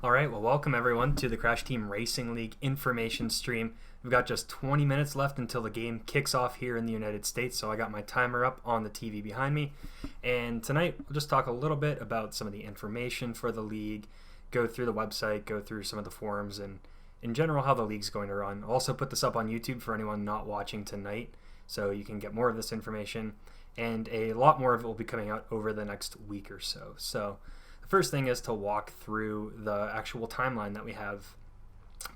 All right, well, welcome everyone to the Crash Team Racing League information stream. We've got just 20 minutes left until the game kicks off here in the United States, so I got my timer up on the TV behind me. And tonight, we'll just talk a little bit about some of the information for the league, go through the website, go through some of the forums, and in general, how the league's going to run. I'll also put this up on YouTube for anyone not watching tonight, so you can get more of this information. And a lot more of it will be coming out over the next week or so. So the first thing is to walk through the actual timeline that we have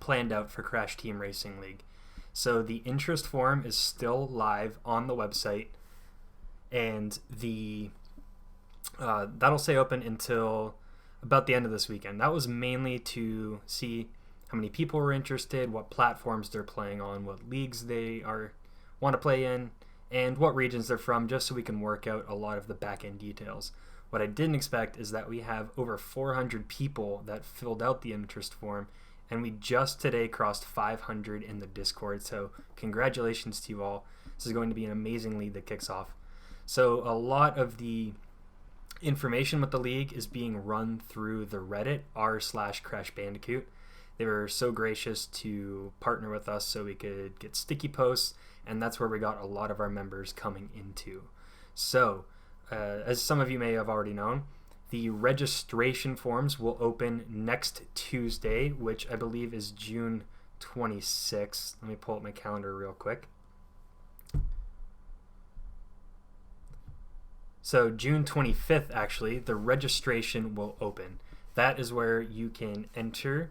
planned out for Crash Team Racing League. So the interest form is still live on the website, and that'll stay open until about the end of this weekend. That was mainly to see how many people were interested, what platforms they're playing on, what leagues they want to play in, and what regions they're from, just so we can work out a lot of the back-end details. What I didn't expect is that we have over 400 people that filled out the interest form, and we just today crossed 500 in the Discord, so congratulations to you all. This is going to be an amazing league that kicks off. So a lot of the information with the league is being run through the Reddit, r/Crash Bandicoot. They were so gracious to partner with us so we could get sticky posts, and that's where we got a lot of our members coming into. So, as some of you may have already known, the registration forms will open next Tuesday, which I believe is June 26th. Let me pull up my calendar real quick. So June 25th, actually, the registration will open. That is where you can enter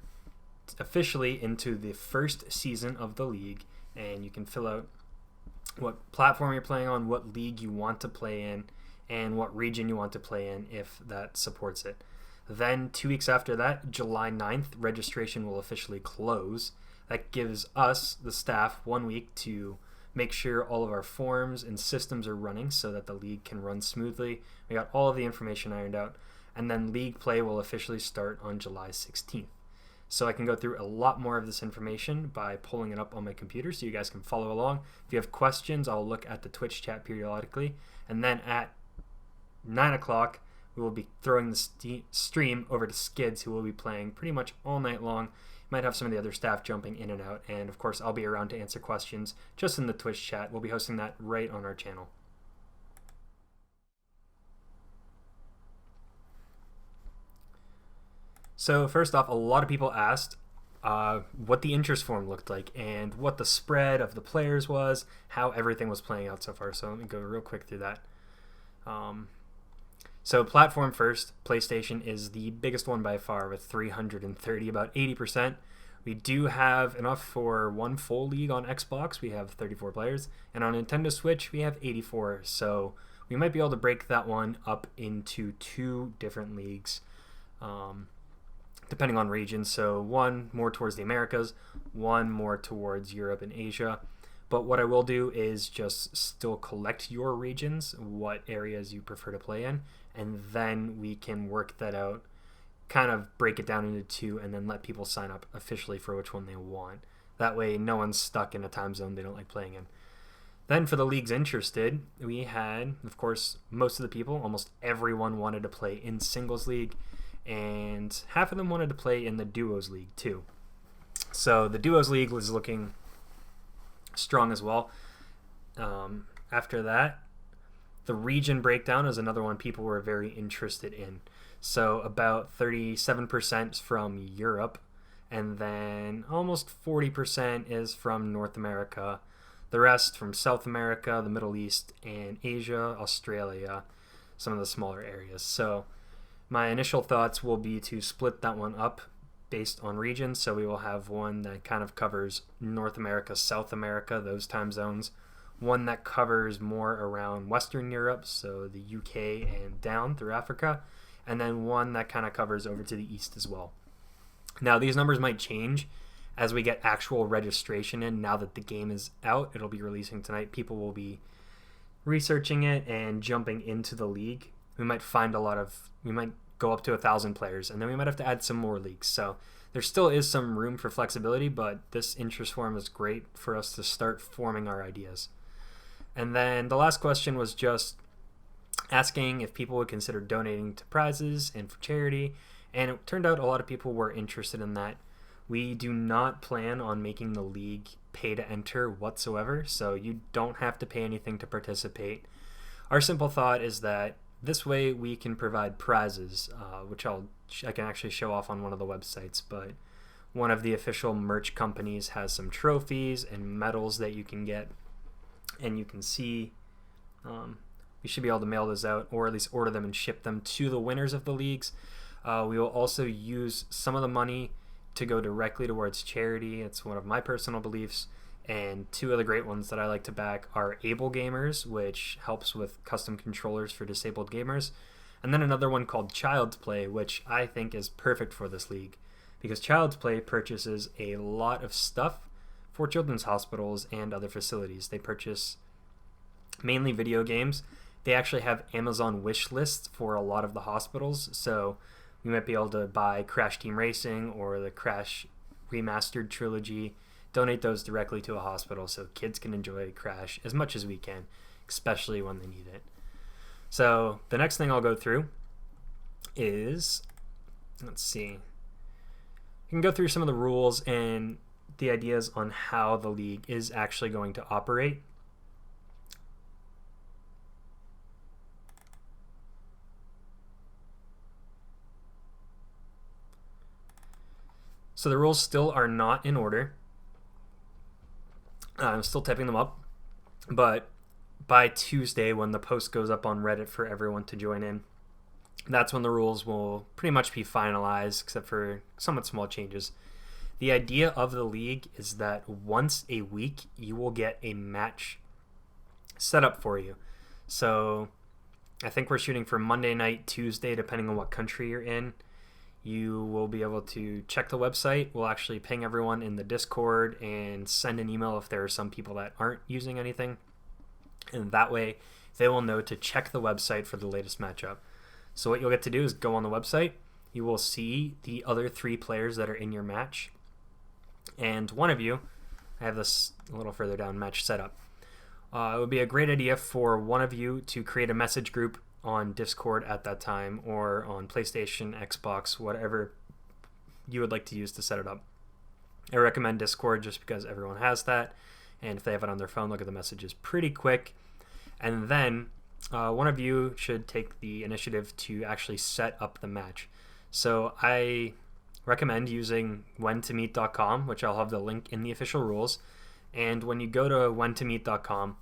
officially into the first season of the league, and you can fill out what platform you're playing on, what league you want to play in, and what region you want to play in if that supports it. Then 2 weeks after that, July 9th, registration will officially close. That gives us, the staff, 1 week to make sure all of our forms and systems are running so that the league can run smoothly. We got all of the information ironed out, and then league play will officially start on July 16th. So I can go through a lot more of this information by pulling it up on my computer so you guys can follow along. If you have questions, I'll look at the Twitch chat periodically. And then at 9 o'clock, we will be throwing the stream over to Skids, who will be playing pretty much all night long. Might have some of the other staff jumping in and out. And of course, I'll be around to answer questions just in the Twitch chat. We'll be hosting that right on our channel. So first off, a lot of people asked what the interest form looked like and what the spread of the players was, how everything was playing out so far. So let me go real quick through that. So platform first, PlayStation is the biggest one by far with 330, about 80%. We do have enough for one full league on Xbox. We have 34 players. And on Nintendo Switch, we have 84. So we might be able to break that one up into two different leagues, depending on region. So one more towards the Americas, one more towards Europe and Asia. But what I will do is just still collect your regions, what areas you prefer to play in, and then we can work that out, kind of break it down into two, and then let people sign up officially for which one they want. That way no one's stuck in a time zone they don't like playing in. Then for the leagues interested, we had, of course, most of the people, almost everyone wanted to play in singles league, and half of them wanted to play in the duos league too. So the duos league was looking strong as well. After that, the region breakdown is another one people were very interested in. So about 37% from Europe, and then almost 40% is from North America. The rest from South America, the Middle East, and Asia, Australia, some of the smaller areas. So my initial thoughts will be to split that one up based on regions. So we will have one that kind of covers North America, South America, those time zones. One that covers more around Western Europe, so the UK and down through Africa. And then one that kind of covers over to the East as well. Now, these numbers might change as we get actual registration in. Now that the game is out, it'll be releasing tonight. People will be researching it and jumping into the league. We might go up to 1,000 players, and then we might have to add some more leagues. So there still is some room for flexibility, but this interest form is great for us to start forming our ideas. And then the last question was just asking if people would consider donating to prizes and for charity, And it turned out a lot of people were interested in that. We do not plan on making the league pay to enter whatsoever, so you don't have to pay anything to participate. Our simple thought is that this way we can provide prizes, which I can actually show off on one of the websites, but one of the official merch companies has some trophies and medals that you can get, and you can see we should be able to mail those out, or at least order them and ship them to the winners of the leagues. We will also use some of the money to go directly towards charity. It's one of my personal beliefs. And two of the great ones that I like to back are Able Gamers, which helps with custom controllers for disabled gamers. And then another one called Child's Play, which I think is perfect for this league, because Child's Play purchases a lot of stuff for children's hospitals and other facilities. They purchase mainly video games. They actually have Amazon wish lists for a lot of the hospitals, so we might be able to buy Crash Team Racing or the Crash Remastered Trilogy, donate those directly to a hospital so kids can enjoy Crash as much as we can, especially when they need it. So the next thing I'll go through is, let's see, you can go through some of the rules and the ideas on how the league is actually going to operate. So the rules still are not in order. I'm still typing them up, but by Tuesday, when the post goes up on Reddit for everyone to join in, that's when the rules will pretty much be finalized, except for somewhat small changes. The idea of the league is that once a week, you will get a match set up for you. So I think we're shooting for Monday night, Tuesday, depending on what country you're in. You will be able to check the website. We'll actually ping everyone in the Discord and send an email if there are some people that aren't using anything. And that way, they will know to check the website for the latest matchup. So what you'll get to do is go on the website. You will see the other 3 players that are in your match. And one of you, I have this a little further down, match setup. It would be a great idea for one of you to create a message group on Discord at that time, or on PlayStation, Xbox, whatever you would like to use to set it up. I recommend Discord just because everyone has that, and if they have it on their phone, look at the messages pretty quick. And then one of you should take the initiative to actually set up the match. So I recommend using whentomeet.com, which I'll have the link in the official rules. And when you go to whentomeet.com,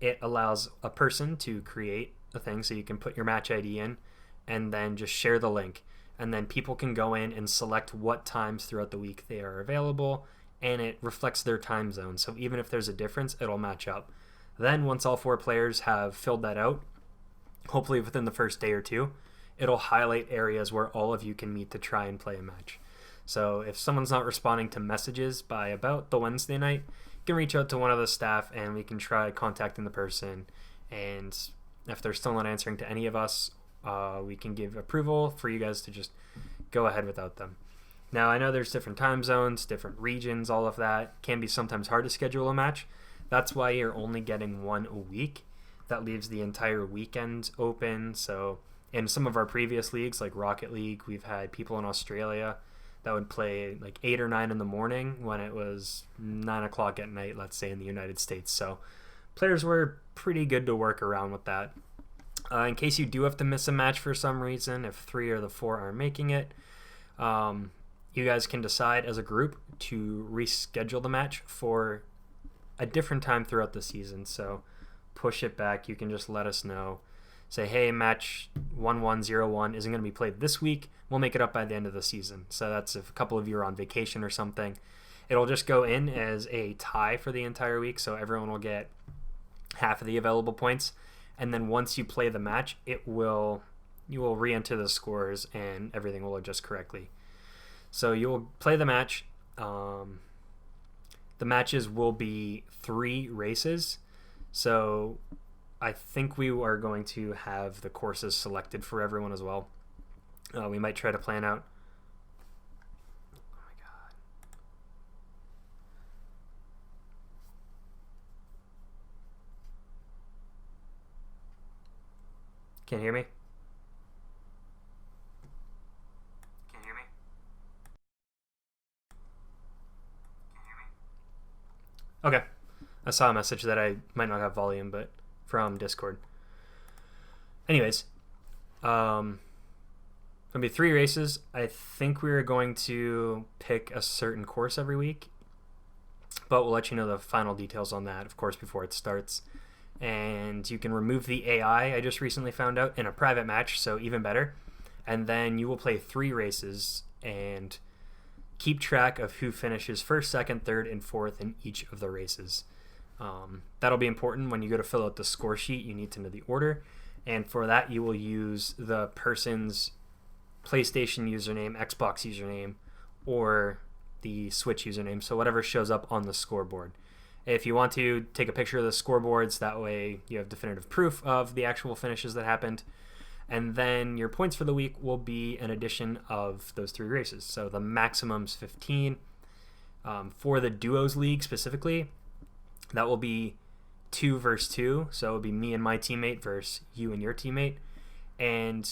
it allows a person to create a thing, so you can put your match ID in and then just share the link, and then people can go in and select what times throughout the week they are available, and it reflects their time zone, so even if there's a difference, it'll match up. Then once all 4 players have filled that out, hopefully within the first day or 2, it'll highlight areas where all of you can meet to try and play a match. So if someone's not responding to messages by about the Wednesday night, you can reach out to one of the staff and we can try contacting the person, and if they're still not answering to any of us, we can give approval for you guys to just go ahead without them. Now, I know there's different time zones, different regions, all of that. Can be sometimes hard to schedule a match. That's why you're only getting one a week. That leaves the entire weekend open. So in some of our previous leagues, like Rocket League, we've had people in Australia that would play like 8 or 9 in the morning when it was 9 o'clock at night, let's say, in the United States. So players were pretty good to work around with that. In case you do have to miss a match for some reason, if 3 or the 4 aren't making it, you guys can decide as a group to reschedule the match for a different time throughout the season. So push it back. You can just let us know. Say, hey, match 1101 isn't going to be played this week. We'll make it up by the end of the season. So that's if a couple of you are on vacation or something. It'll just go in as a tie for the entire week, so everyone will get half of the available points, and then once you play the match, you will re-enter the scores and everything will adjust correctly. So you will play the match. The matches will be 3 races, so I think we are going to have the courses selected for everyone as well. We might try to plan out. Oh my god. Can't hear me? I saw a message that I might not have volume, but from Discord. Anyways, gonna be 3 races. I think we're going to pick a certain course every week, but we'll let you know the final details on that, of course, before it starts. And you can remove the AI, I just recently found out, in a private match, so even better. And then you will play 3 races and keep track of who finishes first, second, third, and fourth in each of the races. That'll be important when you go to fill out the score sheet. You need to know the order, and for that you will use the person's PlayStation username, Xbox username, or the Switch username, so whatever shows up on the scoreboard. If you want to, take a picture of the scoreboards, that way you have definitive proof of the actual finishes that happened. And then your points for the week will be an addition of those 3 races. So the maximum's 15. For the Duos League specifically, that will be 2 versus 2. So it will be me and my teammate versus you and your teammate. And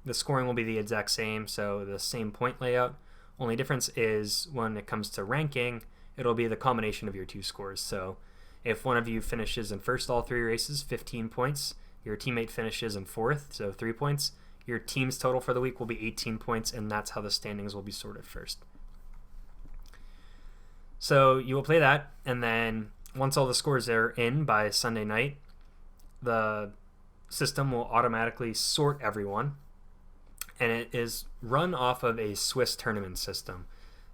the scoring will be the exact same, so the same point layout. Only difference is when it comes to ranking, it'll be the combination of your 2 scores. So if one of you finishes in first all 3 races, 15 points. Your teammate finishes in fourth, so 3 points. Your team's total for the week will be 18 points, and that's how the standings will be sorted first. So you will play that, and then once all the scores are in by Sunday night, the system will automatically sort everyone, and it is run off of a Swiss tournament system.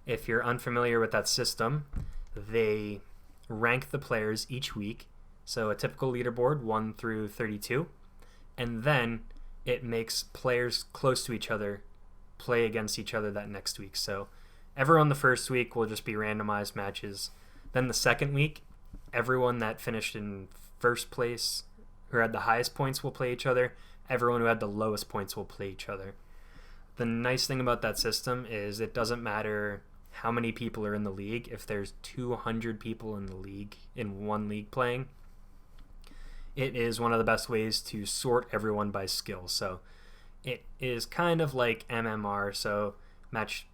If you're unfamiliar with that system, they rank the players each week. So a typical leaderboard, 1 through 32, and then it makes players close to each other play against each other that next week. So everyone the first week will just be randomized matches. Then the second week, everyone that finished in first place, who had the highest points, will play each other. Everyone who had the lowest points will play each other. The nice thing about that system is it doesn't matter how many people are in the league. If there's 200 people in the league, in one league playing, it is one of the best ways to sort everyone by skill. So it is kind of like MMR. So match,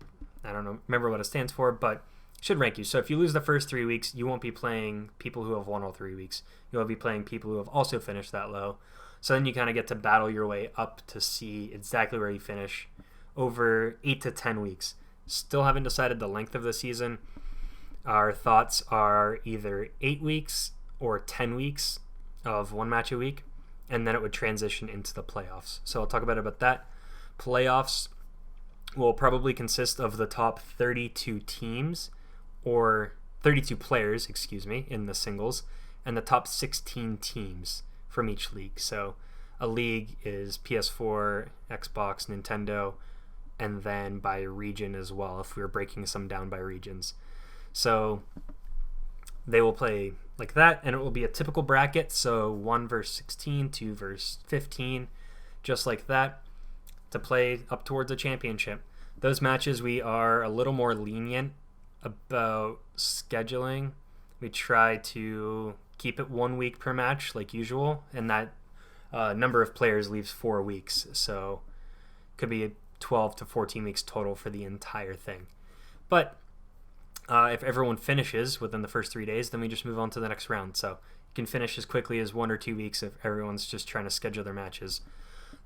I don't know, remember what it stands for, but it should rank you. So if you lose the first 3 weeks, you won't be playing people who have won all 3 weeks. You'll be playing people who have also finished that low. So then you kind of get to battle your way up to see exactly where you finish over 8 to 10 weeks. Still haven't decided the length of the season. Our thoughts are either 8 weeks or 10 weeks of 1 match a week, and then it would transition into the playoffs. So I'll talk about that. Playoffs will probably consist of the top 32 teams, or 32 players, in the singles, and the top 16 teams from each league. So a league is PS4, Xbox, Nintendo, and then by region as well, if we were breaking some down by regions. So they will play like that, and it will be a typical bracket, so 1 versus 16, 2 versus 15, just like that, to play up towards a championship. Those matches, we are a little more lenient about scheduling. We try to keep it 1 week per match like usual, and that number of players leaves 4 weeks, so it could be 12 to 14 weeks total for the entire thing. But if everyone finishes within the first 3 days, then we just move on to the next round. So you can finish as quickly as 1 or 2 weeks if everyone's just trying to schedule their matches.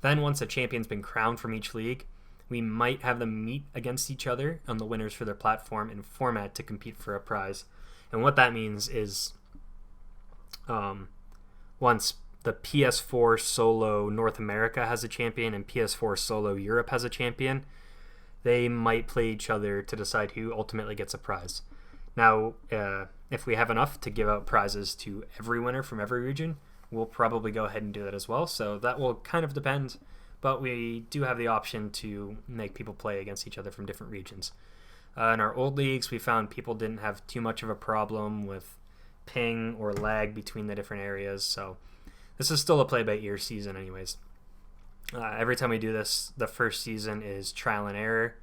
Then once a champion's been crowned from each league, we might have them meet against each other on the winners for their platform and format to compete for a prize. And what that means is once the PS4 Solo North America has a champion and PS4 Solo Europe has a champion, they might play each other to decide who ultimately gets a prize. Now, if we have enough to give out prizes to every winner from every region, we'll probably go ahead and do that as well. So that will kind of depend, but we do have the option to make people play against each other from different regions. In our old leagues, we found people didn't have too much of a problem with ping or lag between the different areas, so this is still a play-by-ear season anyways. Every time we do this, the first season is trial and error,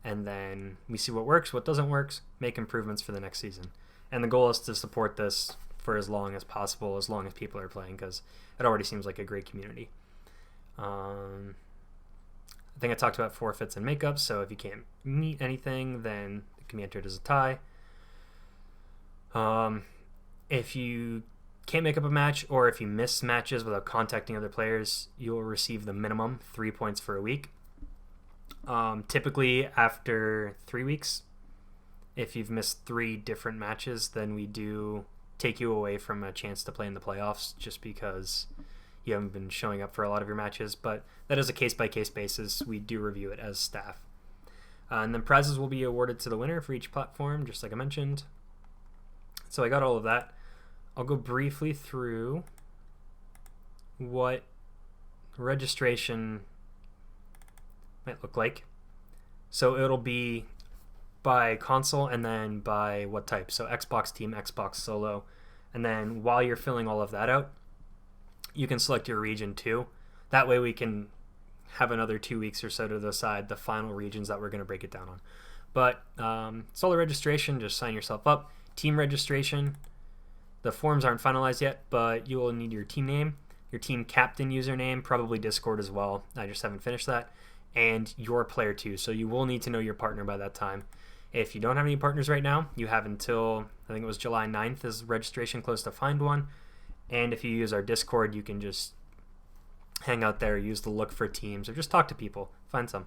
and then we see what works, what doesn't work, make improvements for the next season. And the goal is to support this for as long as possible, as long as people are playing, because it already seems like a great community. I think I talked about forfeits and makeups, so if you can't meet anything, then it can be entered as a tie. If you can't make up a match, or if you miss matches without contacting other players, you'll receive the minimum 3 points for a week. Typically after 3 weeks, if you've missed 3 different matches, then we do take you away from a chance to play in the playoffs, just because you haven't been showing up for a lot of your matches. But that is a case-by-case basis. We do review it as staff. And then prizes will be awarded to the winner for each platform, just like I mentioned. So I got all of that. I'll go briefly through what registration might look like. So it'll be by console and then by what type. So Xbox Team, Xbox Solo. And then while you're filling all of that out, you can select your region too. That way we can have another 2 weeks or so to decide the final regions that we're going to break it down on. But solo registration, just sign yourself up. Team registration, the forms aren't finalized yet, but you will need your team name, your team captain username, probably Discord as well. I just haven't finished that. And your player too. So you will need to know your partner by that time. If you don't have any partners right now, you have until, I think it was July 9th is registration close to find one. And if you use our Discord, you can just hang out there, use the look for teams, or just talk to people, find some.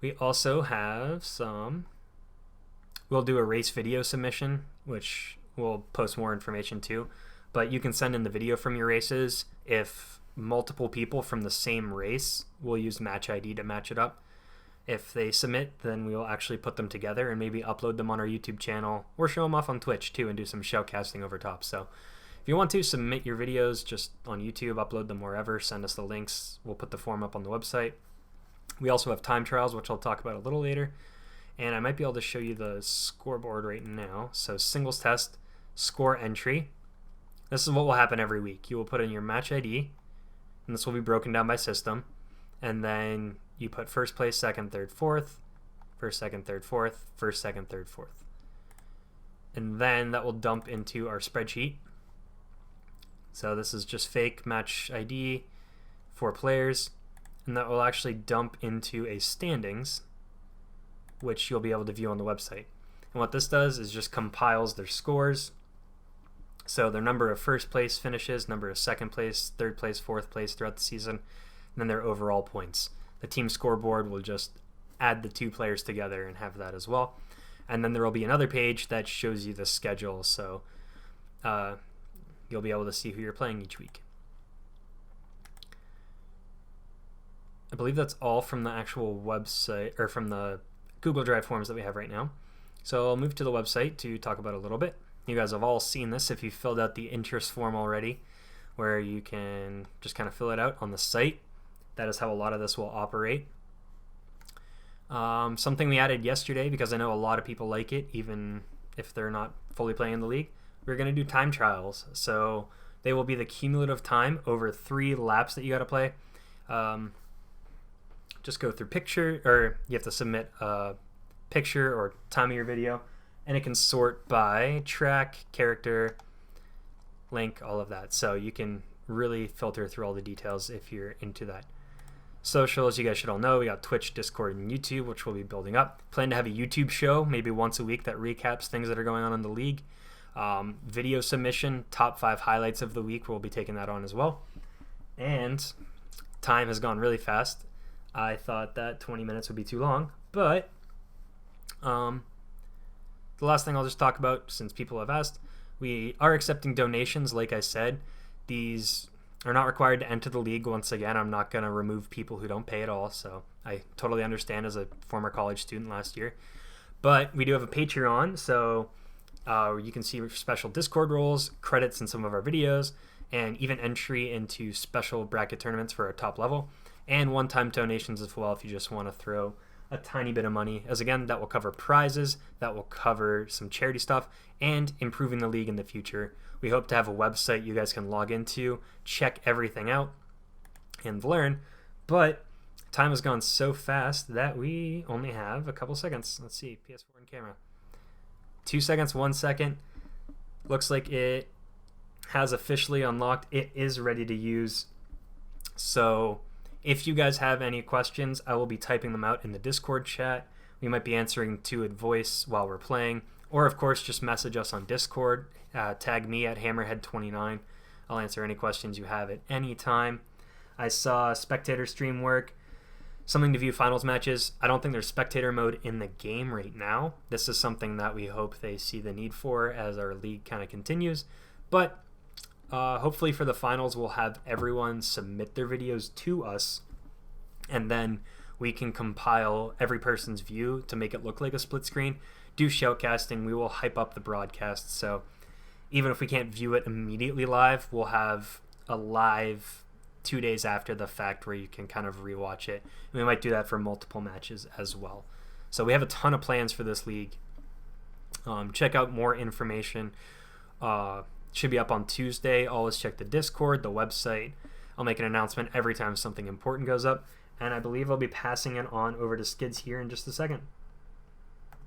We also have we'll do a race video submission, which we'll post more information to, but you can send in the video from your races. If multiple people from the same race, we'll use Match ID to match it up. If they submit, then we'll actually put them together and maybe upload them on our YouTube channel, or show them off on Twitch too and do some shoutcasting over top. So if you want to submit your videos just on YouTube, upload them wherever, send us the links. We'll put the form up on the website. We also have time trials, which I'll talk about a little later. And I might be able to show you the scoreboard right now. So singles test, score entry. This is what will happen every week. You will put in your match ID, and this will be broken down by system. And then you put first place, second, third, fourth, first, second, third, fourth, first, second, third, fourth. And then that will dump into our spreadsheet. So this is just fake match ID for players, and that will actually dump into a standings, which you'll be able to view on the website. And what this does is just compiles their scores. So their number of first place finishes, number of second place, third place, fourth place throughout the season, and then their overall points. The team scoreboard will just add the 2 players together and have that as well. And then there will be another page that shows you the schedule. So you'll be able to see who you're playing each week. I believe that's all from the actual website, or from the Google Drive forms that we have right now. So I'll move to the website to talk about it a little bit. You guys have all seen this if you filled out the interest form already, where you can just kind of fill it out on the site. That is how a lot of this will operate. Something we added yesterday, because I know a lot of people like it, even if they're not fully playing in the league, we're going to do time trials. So they will be the cumulative time over 3 laps that you got to play. Just go through picture, or you have to submit a picture or time of your video, and it can sort by track, character, link, all of that. So you can really filter through all the details if you're into that. Socials, you guys should all know, we got Twitch, Discord, and YouTube, which we'll be building up. Plan to have a YouTube show maybe once a week that recaps things that are going on in the league. Video submission, top 5 highlights of the week, we'll be taking that on as well. And time has gone really fast. I thought that 20 minutes would be too long, but the last thing I'll just talk about, since people have asked, we are accepting donations. Like I said, these are not required to enter the league. Once again, I'm not going to remove people who don't pay at all, so I totally understand as a former college student last year. But we do have a Patreon, so you can see special Discord roles, credits in some of our videos, and even entry into special bracket tournaments for our top level, and one-time donations as well if you just want to throw a tiny bit of money, as again, that will cover prizes, that will cover some charity stuff, and improving the league in the future. We hope to have a website you guys can log into, check everything out, and learn, but time has gone so fast that we only have a couple seconds. Let's see, PS4 and camera. 2 seconds, 1 second. Looks like it has officially unlocked. It is ready to use. So if you guys have any questions, I will be typing them out in the Discord chat. We might be answering to a voice while we're playing, or of course just message us on Discord. Tag me at Hammerhead29. I'll answer any questions you have at any time. I saw spectator stream work. Something to view finals matches. I don't think there's spectator mode in the game right now. This is something that we hope they see the need for as our league kind of continues. But hopefully for the finals, we'll have everyone submit their videos to us, and then we can compile every person's view to make it look like a split screen. Do shoutcasting. We will hype up the broadcast. So even if we can't view it immediately live, we'll have a live 2 days after the fact where you can kind of rewatch it. And we might do that for multiple matches as well. So we have a ton of plans for this league. Check out more information. Should be up on Tuesday. Always check the Discord, the website. I'll make an announcement every time something important goes up. And I believe I'll be passing it on over to Skids here in just a second.